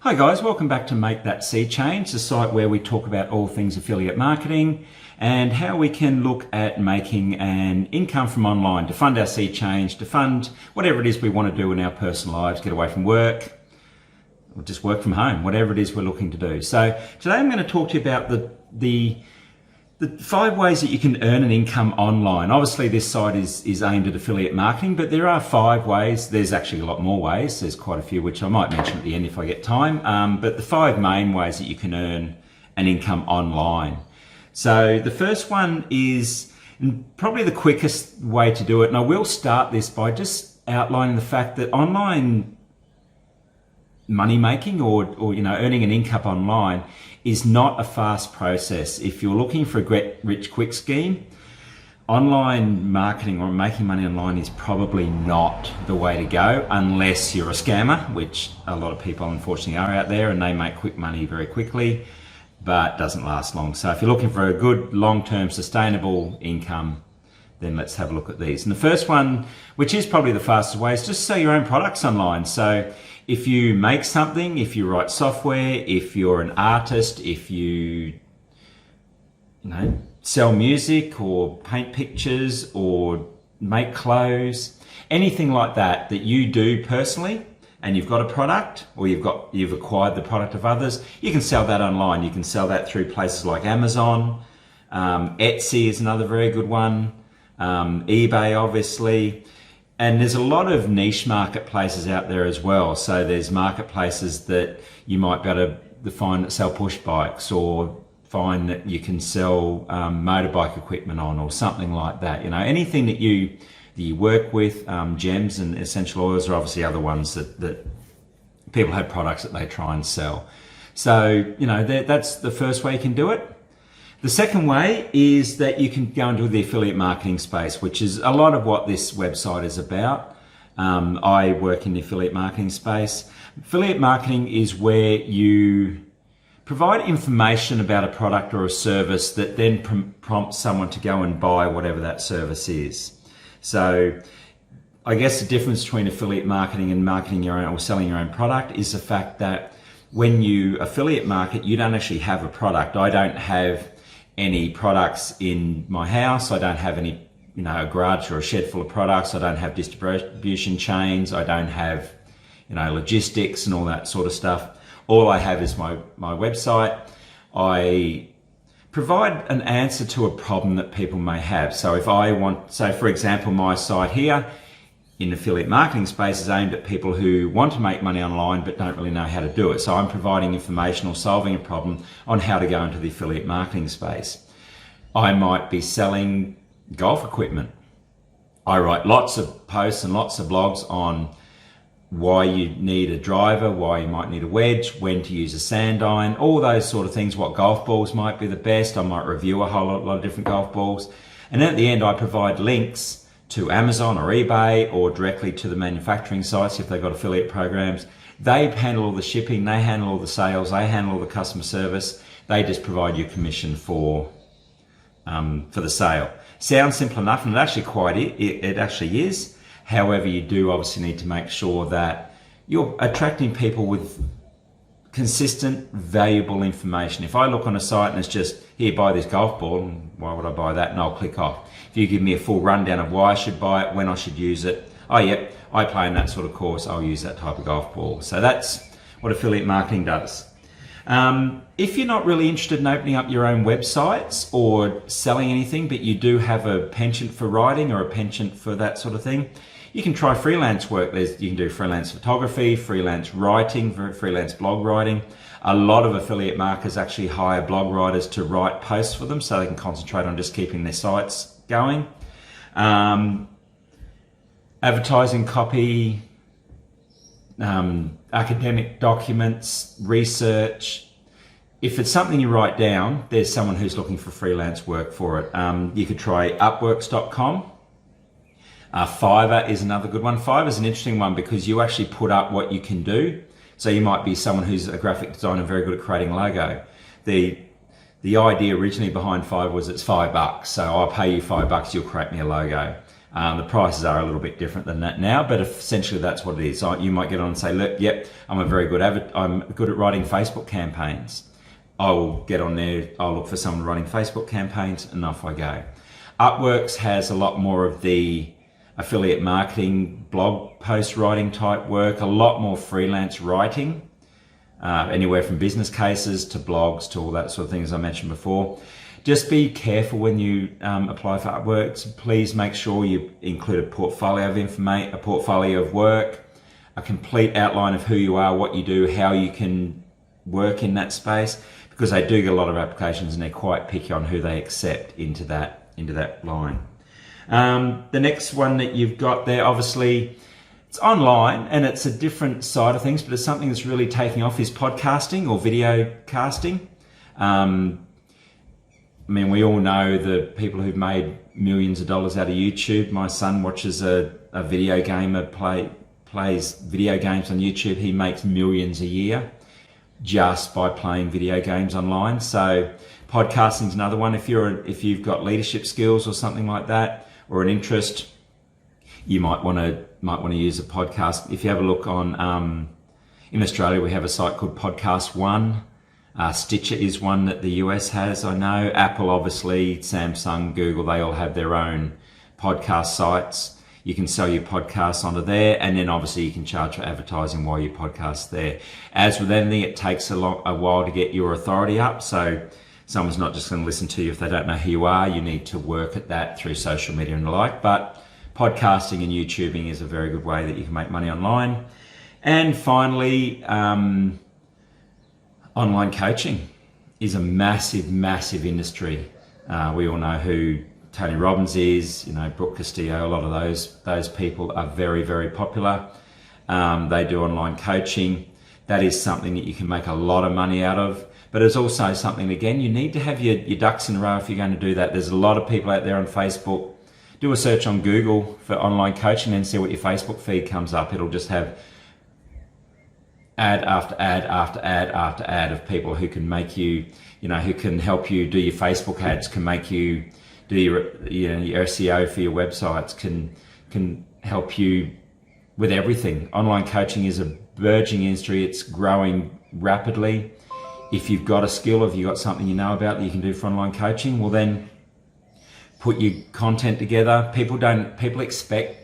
Hi guys, welcome back to Make That Sea Change, the site where we talk about all things affiliate marketing and how we can look at making an income from online to fund our sea change, to fund whatever it is we want to do in our personal lives, get away from work, or just work from home, whatever it is we're looking to do. So today I'm going to talk to you about the 5 ways that you can earn an income online. Obviously this site is aimed at affiliate marketing, but there are 5 ways. There's actually a lot more ways. There's quite a few which I might mention at the end if I get time. But the 5 main ways that you can earn an income online. So the first one is probably the quickest way to do it, and I will start this by just outlining the fact that online money making or earning an income online is not a fast process. If you're looking for a get rich quick scheme, online marketing or making money online is probably not the way to go unless you're a scammer, which a lot of people unfortunately are out there, and they make quick money very quickly but doesn't last long. So if you're looking for a good long-term sustainable income, then let's have a look at these. And the first one, which is probably the fastest way, is just sell your own products online. So if you make something, if you write software, if you're an artist, if you sell music or paint pictures or make clothes, anything like that that you do personally, and you've got a product or you've acquired the product of others, you can sell that online. You can sell that through places like Amazon, Etsy is another very good one, eBay obviously. And there's a lot of niche marketplaces out there as well. So there's marketplaces that you might be able to find that sell push bikes, or find that you can sell motorbike equipment on, or something like that. Anything that you work with, gems and essential oils are obviously other ones that people have products that they try and sell. So, that's the first way you can do it. The second way is that you can go into the affiliate marketing space, which is a lot of what this website is about. I work in the affiliate marketing space. Affiliate marketing is where you provide information about a product or a service that then prompts someone to go and buy whatever that service is. So I guess the difference between affiliate marketing and marketing your own or selling your own product is the fact that when you affiliate market, you don't actually have a product. I don't have any products in my house. I don't have any, a garage or a shed full of products. I don't have distribution chains. I don't have, logistics and all that sort of stuff. All I have is my website. I provide an answer to a problem that people may have. So if I want, so for example, my site here in affiliate marketing space is aimed at people who want to make money online but don't really know how to do it. So I'm providing information or solving a problem on how to go into the affiliate marketing space. I might be selling golf equipment. I write lots of posts and lots of blogs on why you need a driver, why you might need a wedge, when to use a sand iron, all those sort of things, what golf balls might be the best. I might review a whole lot of different golf balls. And then at the end, I provide links to Amazon or eBay or directly to the manufacturing sites if they've got affiliate programs. They handle all the shipping, they handle all the sales, they handle all the customer service. They just provide you commission for the sale. Sounds simple enough, and it actually is. However, you do obviously need to make sure that you're attracting people with consistent, valuable information. If I look on a site and it's just, here, buy this golf ball, and why would I buy that? And I'll click off. If you give me a full rundown of why I should buy it, when I should use it, oh yep, I play in that sort of course, I'll use that type of golf ball. So that's what affiliate marketing does. If you're not really interested in opening up your own websites or selling anything, but you do have a penchant for writing or a penchant for that sort of thing, you can try freelance work. You can do freelance photography, freelance writing, freelance blog writing. A lot of affiliate marketers actually hire blog writers to write posts for them so they can concentrate on just keeping their sites going. Advertising copy, academic documents, research. If it's something you write down, there's someone who's looking for freelance work for it. You could try upworks.com. Fiverr is another good one. Fiverr is an interesting one because you actually put up what you can do. So you might be someone who's a graphic designer very good at creating logo. The the idea originally behind Fiverr was it's $5. So I'll pay you $5, you'll create me a logo. The prices are a little bit different than that now, but essentially that's what it is. So you might get on and say, look, yep, I'm good at writing Facebook campaigns. I will get on there, I'll look for someone writing Facebook campaigns, and off I go. Upworks has a lot more of the affiliate marketing, blog post writing type work, a lot more freelance writing, anywhere from business cases to blogs to all that sort of thing, as I mentioned before. Just be careful when you apply for Upworks. Please make sure you include a portfolio of information, a portfolio of work, a complete outline of who you are, what you do, how you can work in that space, because they do get a lot of applications and they're quite picky on who they accept into that line. The next one that you've got there, obviously, it's online and it's a different side of things, but it's something that's really taking off, is podcasting or video casting. I mean, we all know the people who've made millions of dollars out of YouTube. My son watches a video gamer plays video games on YouTube. He makes millions a year just by playing video games online. So podcasting is another one. If you've got leadership skills or something like that, or an interest, you might want to use a podcast. If you have a look on in Australia, we have a site called Podcast One. Stitcher is one that the US has, I know. Apple, obviously, Samsung, Google, they all have their own podcast sites. You can sell your podcasts onto there, and then obviously you can charge for advertising while you podcast there. As with anything, it takes a while to get your authority up, so someone's not just going to listen to you if they don't know who you are. You need to work at that through social media and the like, but podcasting and YouTubing is a very good way that you can make money online. And finally, online coaching is a massive, massive industry. We all know who Tony Robbins is, Brooke Castillo. A lot of those people are very, very popular. They do online coaching. That is something that you can make a lot of money out of. But it's also something, again, you need to have your ducks in a row if you're going to do that. There's a lot of people out there on Facebook. Do a search on Google for online coaching and see what your Facebook feed comes up. It'll just have ad after ad after ad after ad of people who can make you, who can help you do your Facebook ads, can make you do your SEO for your websites, can help you with everything. Online coaching is a burgeoning industry. It's growing rapidly. If you've got a skill, if you've got something you know about that you can do for online coaching, well then put your content together. People expect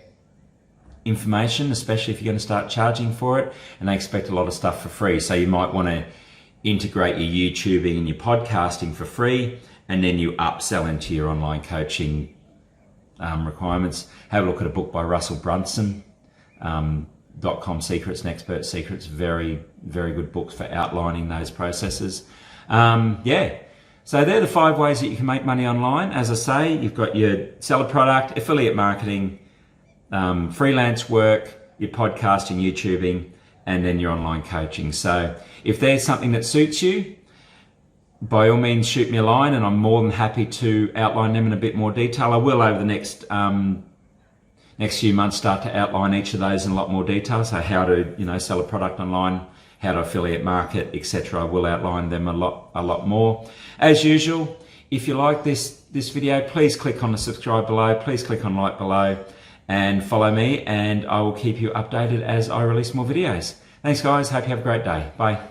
information, especially if you're going to start charging for it, and they expect a lot of stuff for free. So you might want to integrate your YouTubing and your podcasting for free, and then you upsell into your online coaching requirements. Have a look at a book by Russell Brunson, .com Secrets and Expert Secrets. Very, very good books for outlining those processes. So they're the 5 ways that you can make money online. As I say, you've got your seller product, affiliate marketing, freelance work, your podcasting, YouTubing, and then your online coaching. So if there's something that suits you, by all means shoot me a line, and I'm more than happy to outline them in a bit more detail. I will, over the next few months, start to outline each of those in a lot more detail. So how to sell a product online, how to affiliate market, etc. I will outline them a lot more. As usual, if you like this video, please click on the subscribe below, please click on like below, and follow me, and I will keep you updated as I release more videos. Thanks guys, hope you have a great day. Bye.